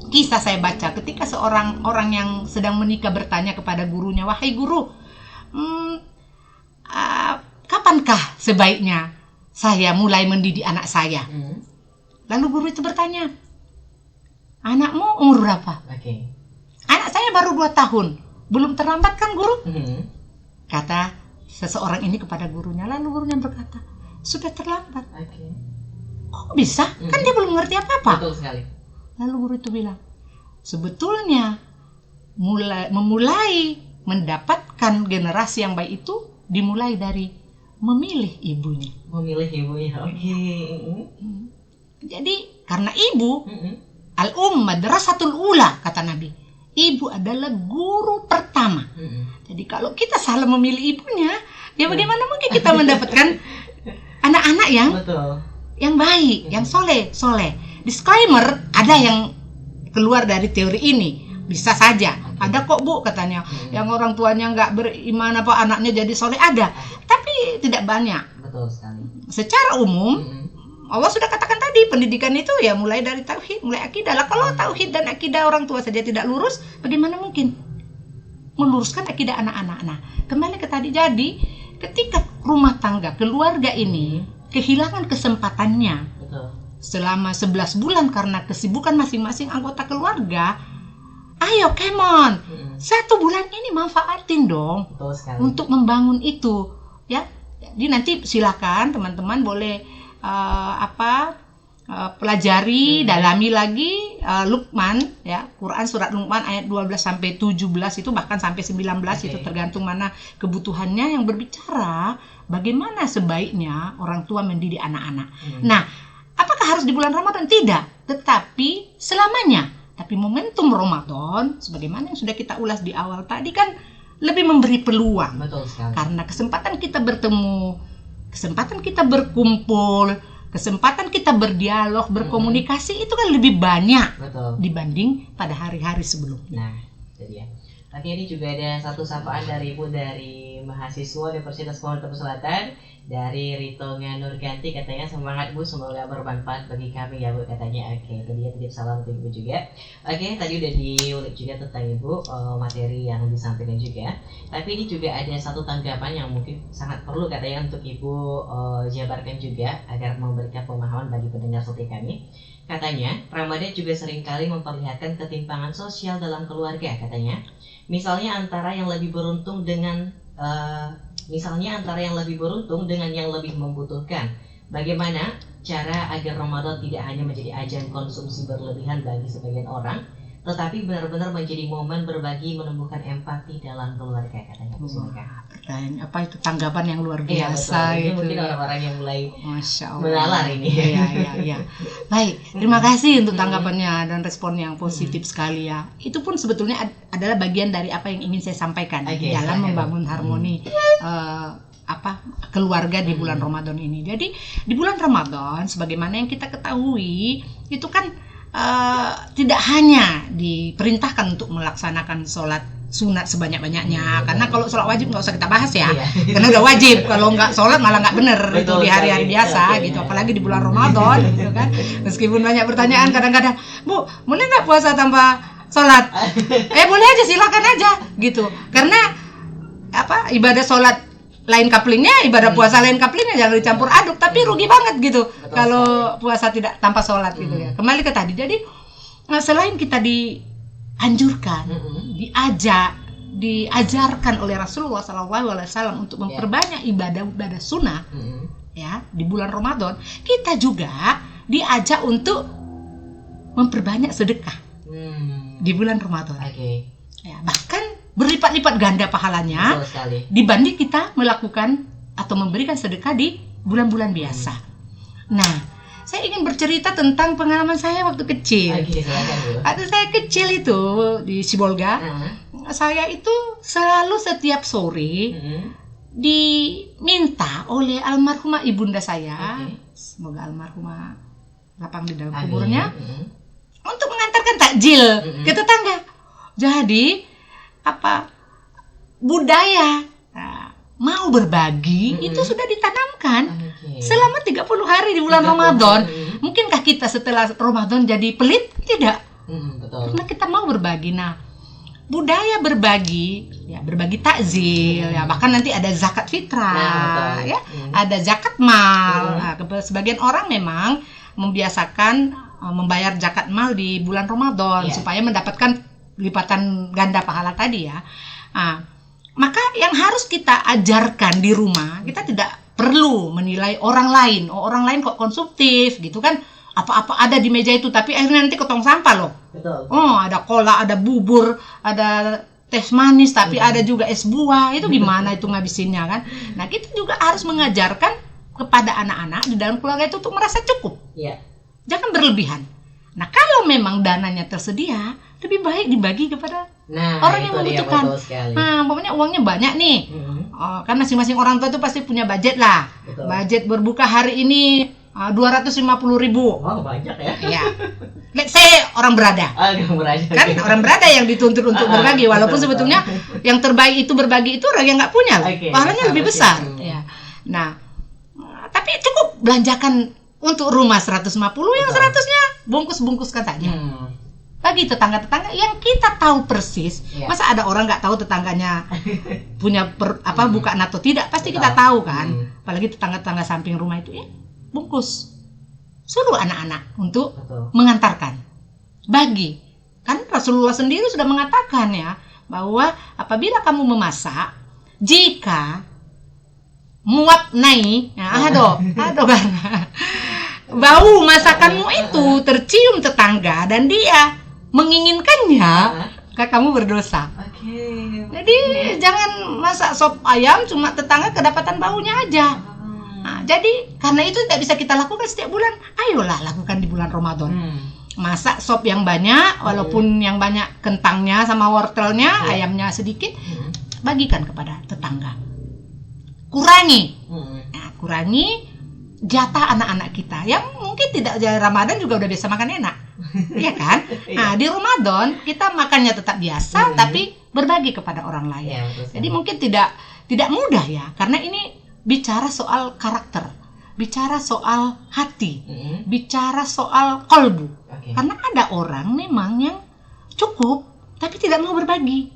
kisah saya baca ketika seorang orang yang sedang menikah bertanya kepada gurunya, wahai guru, kapankah sebaiknya saya mulai mendidik anak saya? Lalu guru itu bertanya, anakmu umur berapa? Anak saya baru 2 tahun. Belum terlambat kan guru? Kata seseorang ini kepada gurunya. Lalu gurunya berkata, sudah terlambat. Kok bisa? Kan dia belum ngerti apa-apa. Betul sekali. Lalu guru itu bilang, sebetulnya memulai mendapatkan generasi yang baik itu dimulai dari memilih ibunya. Memilih ibunya, Jadi karena ibu, madrasatul ula, kata Nabi. Ibu adalah guru pertama. Jadi kalau kita salah memilih ibunya, ya bagaimana mungkin kita mendapatkan anak-anak yang baik, yang soleh. Disclaimer, ada yang keluar dari teori ini, bisa saja. Ada kok Bu katanya, yang orang tuanya nggak beriman apa anaknya jadi soleh, ada. Tapi tidak banyak. Betul sekali. Secara umum, Allah sudah katakan tadi, pendidikan itu ya mulai dari tauhid, mulai akidah. Lah kalau tauhid dan akidah orang tua saja tidak lurus, bagaimana mungkin meluruskan akidah anak-anak? Nah, kembali ke tadi, jadi ketika rumah tangga, keluarga ini kehilangan kesempatannya selama 11 bulan karena kesibukan masing-masing anggota keluarga, ayo come on, 1 bulan ini manfaatin dong untuk membangun itu, ya. Jadi nanti silakan teman-teman boleh pelajari, dalami lagi Luqman, ya, Quran surat Luqman ayat 12 sampai 17 itu, bahkan sampai 19 itu tergantung mana kebutuhannya, yang berbicara bagaimana sebaiknya orang tua mendidik anak-anak. Nah, apakah harus di bulan Ramadan? Tidak, tetapi selamanya. Tapi momentum Ramadan, sebagaimana yang sudah kita ulas di awal tadi, kan lebih memberi peluang. Betul sekali. Karena kesempatan kita bertemu, kesempatan kita berkumpul, kesempatan kita berdialog, berkomunikasi itu kan lebih banyak dibanding pada hari-hari sebelumnya. Nah, jadi ya. Oke, ini juga ada satu sapaan dari Ibu dari mahasiswa Universitas Pondok Selatan, dari Ritonga Nurganti, katanya semangat Bu, semoga bermanfaat bagi kami ya Bu, katanya. Oke, tadi ya, titip salam untuk Ibu juga. Oke, tadi udah diulik juga tentang Ibu materi yang disampaikan juga. Tapi ini juga ada satu tanggapan yang mungkin sangat perlu katanya untuk Ibu jabarkan juga agar memberikan pemahaman bagi pendengar seperti kami. Katanya, Ramadan juga seringkali memperlihatkan ketimpangan sosial dalam keluarga, katanya. Misalnya antara yang lebih beruntung dengan yang lebih membutuhkan. Bagaimana cara agar Ramadan tidak hanya menjadi ajang konsumsi berlebihan bagi sebagian orang, tetapi benar-benar menjadi momen berbagi, menumbuhkan empati dalam keluarga, katanya. Pertanyaan apa itu, tanggapan yang luar biasa. Ini itu mungkin orang-orang yang mulai Masya Allah. menalar ini. Ya. Baik, terima kasih untuk tanggapannya dan respon yang positif sekali ya. Itu pun sebetulnya adalah bagian dari apa yang ingin saya sampaikan dalam membangun harmoni keluarga di bulan Ramadan ini. Jadi di bulan Ramadan, sebagaimana yang kita ketahui, itu kan tidak hanya diperintahkan untuk melaksanakan sholat sunat sebanyak-banyaknya, karena kalau sholat wajib nggak usah kita bahas ya, karena udah wajib. Kalau nggak sholat malah nggak bener itu di hari-hari biasa gitu, apalagi di bulan Ramadan gitu kan. Meskipun banyak pertanyaan kadang-kadang, Bu, boleh nggak puasa tanpa sholat? Boleh aja, silakan aja gitu, karena ibadah sholat lain kaplingnya, ibadah puasa lain kaplingnya, jangan dicampur aduk. Tapi rugi banget gitu kalau puasa tidak tanpa sholat gitu ya. Kembali ke tadi, jadi selain kita dianjurkan, diajarkan oleh Rasulullah SAW untuk memperbanyak ibadah sunnah ya di bulan Ramadan, kita juga diajak untuk memperbanyak sedekah di bulan Ramadan. Oke. Ya, bahkan berlipat-lipat ganda pahalanya Betul sekali. dibanding kita melakukan atau memberikan sedekah di bulan-bulan biasa. Nah, saya ingin bercerita tentang pengalaman saya waktu kecil. Oke, silakan Bu. Waktu saya kecil itu di Sibolga, saya itu selalu setiap sore diminta oleh almarhumah ibunda saya, semoga almarhumah lapang di dalam kuburnya, untuk mengantarkan takjil ke tetangga. Jadi budaya mau berbagi itu sudah ditanamkan selama 30 hari di bulan Ramadan. Mungkinkah kita setelah Ramadan jadi pelit? Tidak. Betul. Karena kita mau berbagi. Nah, budaya berbagi, ya berbagi takjil, ya bahkan nanti ada zakat fitrah, ya ada zakat mal. Nah, sebagian orang memang membiasakan membayar zakat mal di bulan Ramadan supaya mendapatkan lipatan ganda pahala tadi ya. Nah, maka yang harus kita ajarkan di rumah, kita tidak perlu menilai orang lain. Oh, orang lain kok konsumtif gitu kan. Apa-apa ada di meja itu, tapi akhirnya nanti ke tong sampah loh. Betul. Oh, ada cola, ada bubur, ada teh manis, tapi ada juga es buah. Itu gimana itu ngabisinnya kan? Nah, kita juga harus mengajarkan kepada anak-anak di dalam keluarga itu untuk merasa cukup. Iya. Jangan berlebihan. Nah, kalau memang dananya tersedia, lebih baik dibagi kepada orang yang membutuhkan. Nah, pokoknya uangnya banyak nih. Kan masing-masing orang tua itu pasti punya budget lah. Betul. Budget berbuka hari ini 250.000. Wow, banyak ya. Ya. Let's say orang berada. Kan orang berada yang dituntut untuk berbagi, walaupun sebetulnya yang terbaik itu berbagi itu orang yang nggak punya, pahalanya lebih besar. Ya. Nah, tapi cukup belanjakan untuk rumah 150, yang 100-nya bungkus-bungkus katanya. Bagi tetangga-tetangga yang kita tahu persis. Masa ada orang nggak tahu tetangganya punya bukaan atau tidak? Pasti kita tahu kan. Apalagi tetangga-tetangga samping rumah itu ya. Bungkus, suruh anak-anak untuk mengantarkan, bagi. Kan Rasulullah sendiri sudah mengatakan ya bahwa apabila kamu memasak, jika muap naik, karena bau masakanmu itu tercium tetangga dan dia menginginkannya, maka kamu berdosa. Jadi jangan masak sop ayam cuma tetangga kedapatan baunya aja. Nah, jadi karena itu tidak bisa kita lakukan setiap bulan, ayolah lakukan di bulan Ramadan. Masak sop yang banyak, walaupun yang banyak kentangnya sama wortelnya, ayamnya sedikit, bagikan kepada tetangga. Kurangi jatah anak-anak kita yang mungkin tidak jadi Ramadan juga udah biasa makan enak, ya kan? Nah, di Ramadan kita makannya tetap biasa, tapi berbagi kepada orang lain. Jadi mungkin tidak mudah ya, karena ini bicara soal karakter, bicara soal hati, bicara soal kolbu. Karena ada orang memang yang cukup tapi tidak mau berbagi.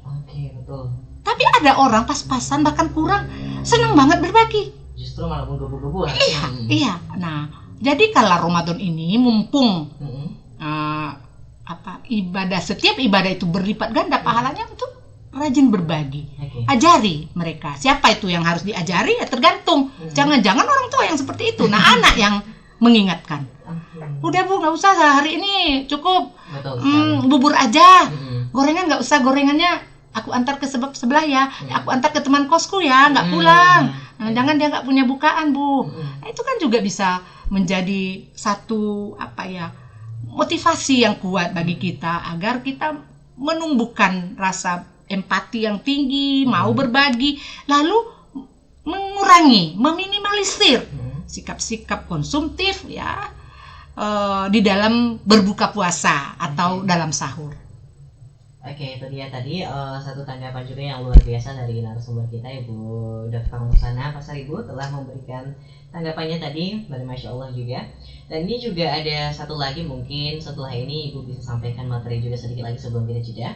Betul. Tapi ada orang pas-pasan bahkan kurang, senang banget berbagi. Justru malah menggebu-gebu. Iya. Nah, jadi kalau Ramadan ini mumpung ibadah, setiap ibadah itu berlipat ganda pahalanya, untuk rajin berbagi. Ajari mereka. Siapa itu yang harus diajari? Ya tergantung. Jangan-jangan orang tua yang seperti itu. Nah, anak yang mengingatkan. Udah Bu, nggak usah hari ini, cukup bubur aja. Gorengan nggak usah, gorengannya aku antar ke sebelah ya. Aku antar ke teman kosku ya, nggak pulang. Nah, jangan dia nggak punya bukaan Bu. Nah, itu kan juga bisa menjadi satu motivasi yang kuat bagi kita agar kita menumbuhkan rasa empati yang tinggi, mau berbagi, lalu mengurangi, meminimalisir sikap-sikap konsumtif ya di dalam berbuka puasa atau dalam sahur. Itu dia tadi satu tanggapan juga yang luar biasa dari narasumber kita, Ibu Dr. Musana Pasar. Ibu telah memberikan tanggapannya tadi, Masya Allah juga. Dan ini juga ada satu lagi, mungkin setelah ini Ibu bisa sampaikan materi juga sedikit lagi sebelum kita jeda.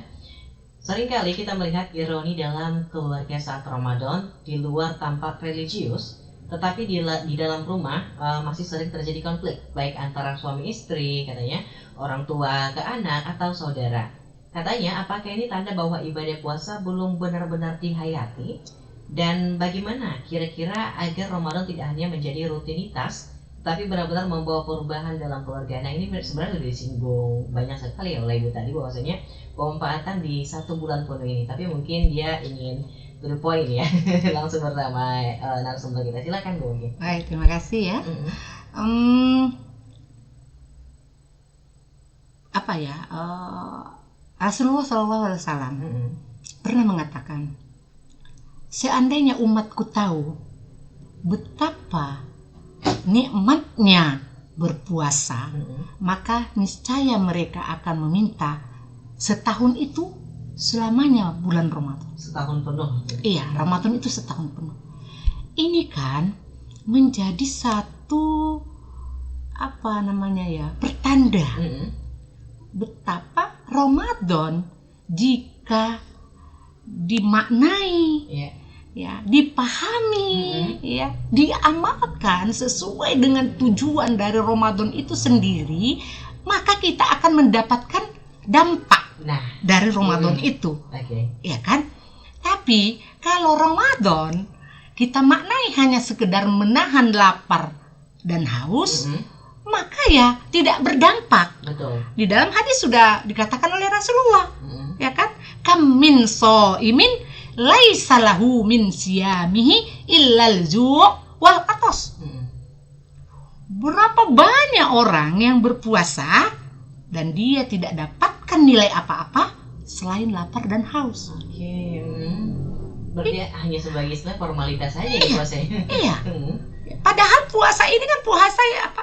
Seringkali kita melihat ironi dalam keluarga saat Ramadan, di luar tampak religius, tetapi di dalam rumah masih sering terjadi konflik, baik antara suami istri, katanya, orang tua ke anak, atau saudara. Katanya, apakah ini tanda bahwa ibadah puasa belum benar-benar dihayati? Dan bagaimana kira-kira agar Ramadan tidak hanya menjadi rutinitas, tapi benar-benar membawa perubahan dalam keluarga. Nah ini sebenarnya sudah disinggung banyak sekali ya oleh Ibu tadi bahwasanya pemanfaatan di 1 bulan penuh ini. Tapi mungkin dia ingin to the point ya. Langsung bersama narasumber kita. Silakan Bu. Baik, terima kasih ya. Rasulullah SAW pernah mengatakan, seandainya umatku tahu betapa nikmatnya berpuasa, maka niscaya mereka akan meminta setahun itu selamanya bulan Ramadan. Setahun penuh. Iya, Ramadan itu setahun penuh. Ini kan menjadi satu pertanda betapa Ramadan jika dimaknai, ya, dipahami, ya, diamalkan sesuai dengan tujuan dari Ramadan itu sendiri, maka kita akan mendapatkan dampak dari Ramadan itu, ya kan? Tapi kalau Ramadan kita maknai hanya sekedar menahan lapar dan haus, maka ya tidak berdampak. Betul. Di dalam hadis sudah dikatakan oleh Rasulullah, ya kan? Kam min shaimin laisa lahu min siyamihi illal ju' wal atas. Berapa banyak orang yang berpuasa dan dia tidak dapatkan nilai apa-apa selain lapar dan haus. Berarti hanya sebagai formalitas saja ya puasanya. Iya. Padahal puasa ini kan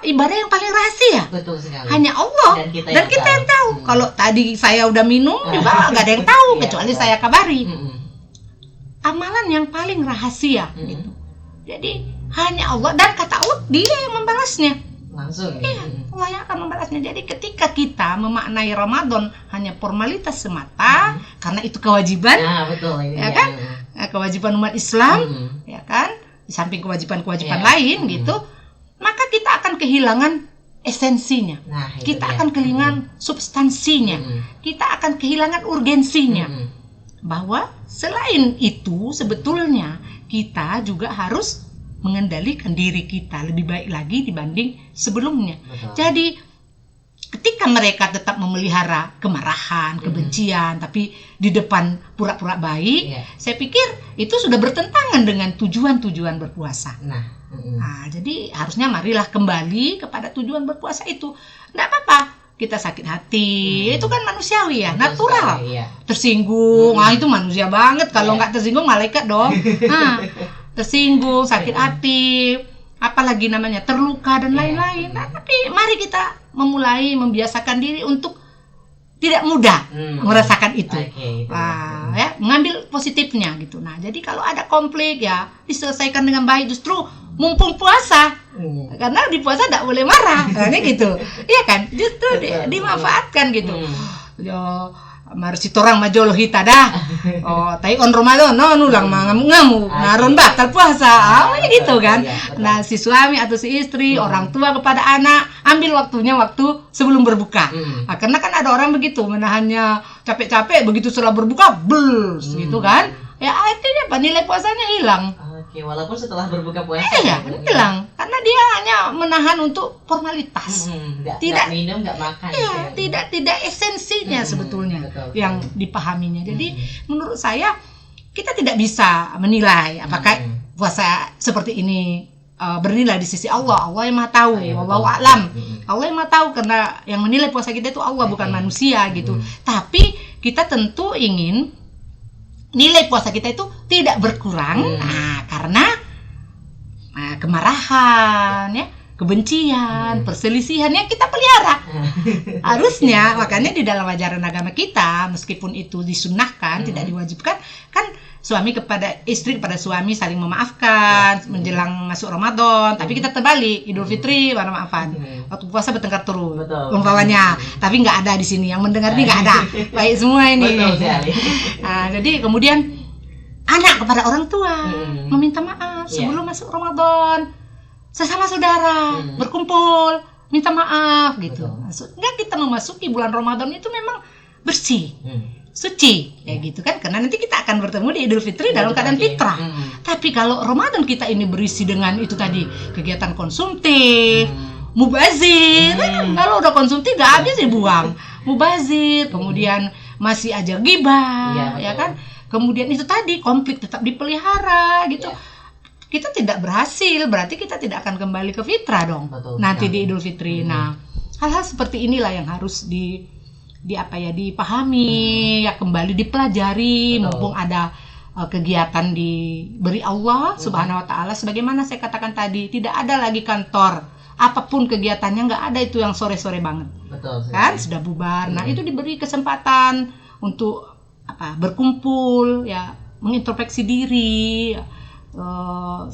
ibadah yang paling rahasia. Betul sekali. Hanya Allah dan kita yang tahu. Kalau tadi saya udah minum juga nggak ada yang tahu kecuali saya kabari. Amalan yang paling rahasia gitu. Jadi hanya Allah, dan kata Allah dia yang membalasnya. Langsung. Iya, Allah yang akan membalasnya. Jadi ketika kita memaknai Ramadan hanya formalitas semata, karena itu kewajiban. Nah, betul ini. Ya kan? Kewajiban umat Islam, ya kan? Di samping kewajiban-kewajiban lain gitu, maka kita akan kehilangan esensinya. Kita akan kehilangan substansinya. Kita akan kehilangan urgensinya. Bahwa selain itu sebetulnya kita juga harus mengendalikan diri kita lebih baik lagi dibanding sebelumnya. Jadi ketika mereka tetap memelihara kemarahan, kebencian, tapi di depan pura-pura baik, saya pikir itu sudah bertentangan dengan tujuan-tujuan berpuasa. Jadi harusnya marilah kembali kepada tujuan berpuasa itu. Tidak apa-apa kita sakit hati, itu kan manusiawi ya, natural. Tersinggung, itu manusia banget. Kalau nggak tersinggung malaikat dong. Tersinggung, sakit hati, apalagi namanya terluka dan lain-lain. Tapi mari kita memulai membiasakan diri untuk tidak mudah merasakan itu. Ya, mengambil positifnya gitu. Nah, jadi kalau ada konflik ya diselesaikan dengan baik, justru mumpung puasa. Karena di puasa tidak boleh marah, ini gitu. Iya kan? Justru dimanfaatkan gitu. Yo, mari sitorang majolo hita dah. Tai on Ramadan, nulang ngamuk-ngamuk, naron batal puasa. Gitu kan. Nah, si suami atau si istri, orang tua kepada anak, ambil waktu sebelum berbuka. Karena kan ada orang begitu, menahannya capek-capek, begitu setelah berbuka, gitu kan. Ya artinya nilai puasanya hilang. Walaupun setelah berbuka puasa hilang, karena dia hanya menahan untuk formalitas. Tidak minum, tidak makan. Tidak esensinya sebetulnya yang dipahaminya. Jadi menurut saya kita tidak bisa menilai apakah puasa seperti ini bernilai di sisi Allah. Allah yang Maha tahu. Wallahu a'lam. Allah yang Maha tahu, karena yang menilai puasa kita itu Allah, bukan manusia gitu. Tapi kita tentu ingin nilai puasa kita itu tidak berkurang, karena kemarahan, ya, kebencian, perselisihan yang kita pelihara. Harusnya, makanya di dalam ajaran agama kita, meskipun itu disunnahkan, tidak diwajibkan, kan suami kepada istri kepada suami saling memaafkan menjelang masuk Ramadan. Tapi kita terbalik, Idul Fitri mana maafan, waktu puasa bertengkar terus umpamanya. Tapi nggak ada di sini, yang mendengar ini nggak ada. Baik semua ini. Jadi kemudian anak kepada orang tua meminta maaf sebelum masuk Ramadan. Sesama saudara berkumpul minta maaf gitu. Maksudnya kita memasuki bulan Ramadan itu memang bersih. suci kayak gitu kan, karena nanti kita akan bertemu di Idul Fitri dalam keadaan fitrah. Tapi kalau Ramadan kita ini berisi dengan itu tadi kegiatan konsumtif, mubazir, kalau udah konsumtif gak habis dibuang, mubazir, kemudian masih aja gibah, ya kan, kemudian itu tadi konflik tetap dipelihara gitu. Kita tidak berhasil, berarti kita tidak akan kembali ke fitrah dong. Nanti di Idul Fitri. Nah, hal-hal seperti inilah yang harus dipahami, ya kembali dipelajari. Mumpung ada kegiatan diberi Allah Subhanahu wa taala, sebagaimana saya katakan tadi, tidak ada lagi kantor, apapun kegiatannya nggak ada itu yang sore-sore banget. Kan sudah bubar. Nah, itu diberi kesempatan untuk berkumpul, ya mengintrospeksi diri,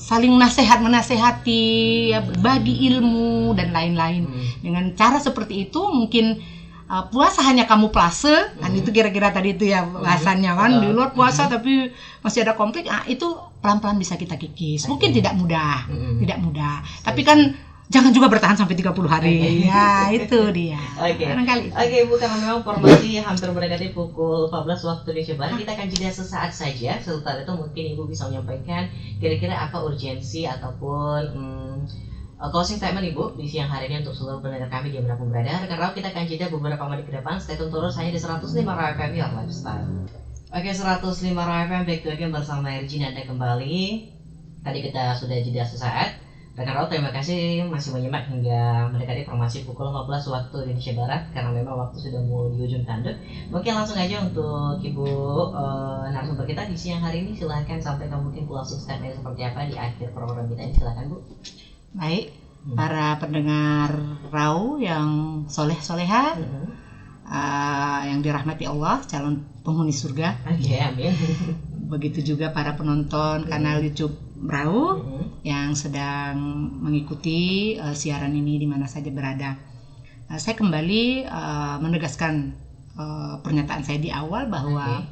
saling menasehati, ya berbagi ilmu dan lain-lain. Dengan cara seperti itu mungkin puasa hanya kamuflase, kan itu kira-kira tadi itu ya bahasannya kan, di luar puasa tapi masih ada konflik. Itu pelan-pelan bisa kita kikis. Mungkin tidak mudah, tapi kan jangan juga bertahan sampai 30 hari. Ya, itu dia. Oke, Bu, karena memang formasi hampir mendekati pukul 14 waktu Indonesia Barat, kita akan jeda sesaat saja. Setelah itu mungkin Ibu bisa menyampaikan kira-kira apa urgensi ataupun closing statement Ibu di siang hari ini untuk seluruh pendengar kami dimanapun berada. Karena kita akan jeda beberapa menit ke depan. Stay tune terus hanya di 105 FM Your Lifestyle. Oke, 105 FM back to again bersama Erjin Anda kembali. Tadi kita sudah jeda sesaat. Rekan Raul, terima kasih masih menyimak hingga mendekati formasi pukul 15 waktu Indonesia Barat, karena memang waktu sudah mau di ujung tanduk. Mungkin langsung aja untuk Ibu narasumber kita di siang hari ini, silahkan sampaikan mungkin closing statement seperti apa di akhir program kita ini, silahkan Bu. Baik, para pendengar Raul yang soleh-soleha, yang dirahmati Allah, calon penghuni surga. Amin. Begitu juga para penonton kanal YouTube Rau yang sedang mengikuti siaran ini di mana saja berada. Saya kembali menegaskan pernyataan saya di awal bahwa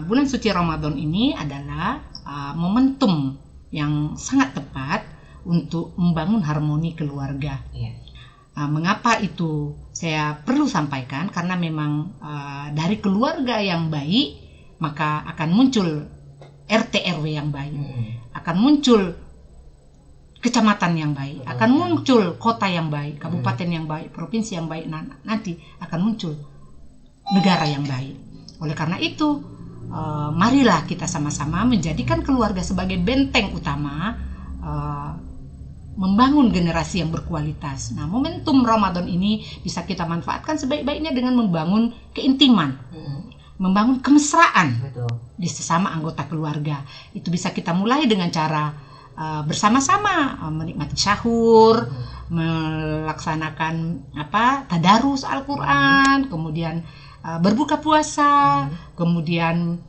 bulan suci Ramadan ini adalah momentum yang sangat tepat untuk membangun harmoni keluarga. Mengapa itu saya perlu sampaikan? Karena memang dari keluarga yang baik maka akan muncul RT RW yang baik, akan muncul kecamatan yang baik, akan muncul kota yang baik, kabupaten yang baik, provinsi yang baik, nanti akan muncul negara yang baik. Oleh karena itu, marilah kita sama-sama menjadikan keluarga sebagai benteng utama, membangun generasi yang berkualitas. Nah, momentum Ramadan ini bisa kita manfaatkan sebaik-baiknya dengan membangun keintiman, membangun kemesraan di sesama anggota keluarga. Itu bisa kita mulai dengan cara bersama-sama menikmati sahur, melaksanakan tadarus Al-Quran, kemudian berbuka puasa, kemudian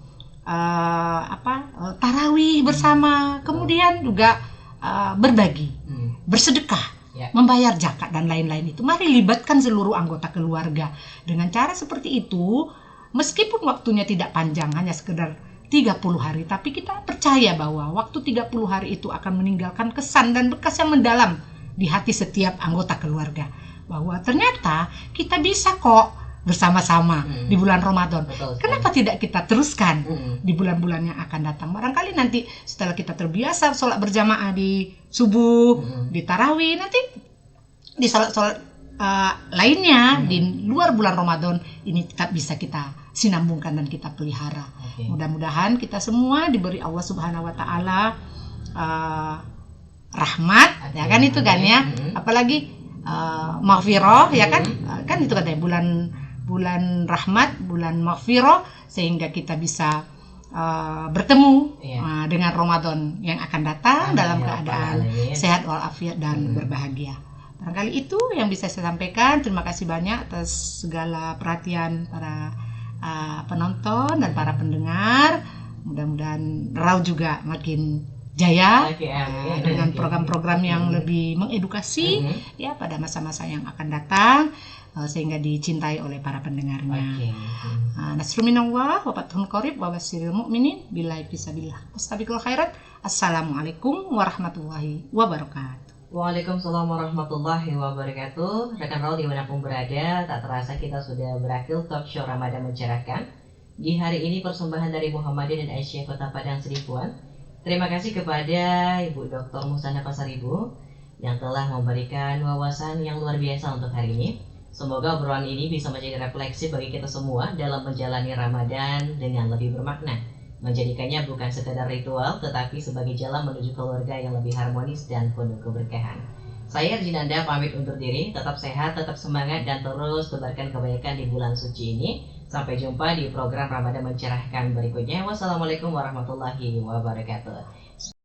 tarawih bersama, kemudian juga berbagi, bersedekah, membayar zakat dan lain-lain itu. Mari libatkan seluruh anggota keluarga. Dengan cara seperti itu, meskipun waktunya tidak panjang, hanya sekedar 30 hari, tapi kita percaya bahwa waktu 30 hari itu akan meninggalkan kesan dan bekas yang mendalam di hati setiap anggota keluarga. Bahwa ternyata kita bisa kok bersama-sama di bulan Ramadan. Kenapa tidak kita teruskan di bulan-bulan yang akan datang? Barangkali nanti setelah kita terbiasa sholat berjamaah di subuh, di tarawih, nanti di sholat lainnya di luar bulan Ramadan ini tetap bisa kita sinambungkan dan kita pelihara. Mudah-mudahan kita semua diberi Allah Subhanahu wa taala rahmat, ya kan itu kan ya. Apalagi maghfirah, ya kan? Kan itu katanya bulan rahmat, bulan maghfirah, sehingga kita bisa bertemu dengan Ramadan yang akan datang dalam keadaan sehat walafiat dan berbahagia. Barangkali itu yang bisa saya sampaikan. Terima kasih banyak atas segala perhatian para penonton dan para pendengar. Mudah-mudahan Rau juga makin jaya dengan program-program yang lebih mengedukasi ya pada masa-masa yang akan datang, sehingga dicintai oleh para pendengarnya. Nasrul minallah wa fathun qarib wa basyiril mu'minin billahi fisabilillah. Wastabiqul khairat. Assalamualaikum warahmatullahi wabarakatuh. Waalaikumsalam warahmatullahi wabarakatuh. Rekan Raul dimanapun berada, tak terasa kita sudah berakhir talk show Ramadan mencerahkan Di hari ini persembahan dari Muhammadiyah dan Aisyah Kota Padang Seribuan. Terima kasih kepada Ibu Dr. Musana Pasaribu yang telah memberikan wawasan yang luar biasa untuk hari ini. Semoga obrolan ini bisa menjadi refleksi bagi kita semua dalam menjalani Ramadan dengan lebih bermakna. Menjadikannya bukan sekedar ritual, tetapi sebagai jalan menuju keluarga yang lebih harmonis dan penuh keberkahan. Saya Jinanda pamit undur diri, tetap sehat, tetap semangat, dan terus tebarkan kebaikan di bulan suci ini. Sampai jumpa di program Ramadan Mencerahkan berikutnya. Wassalamualaikum warahmatullahi wabarakatuh.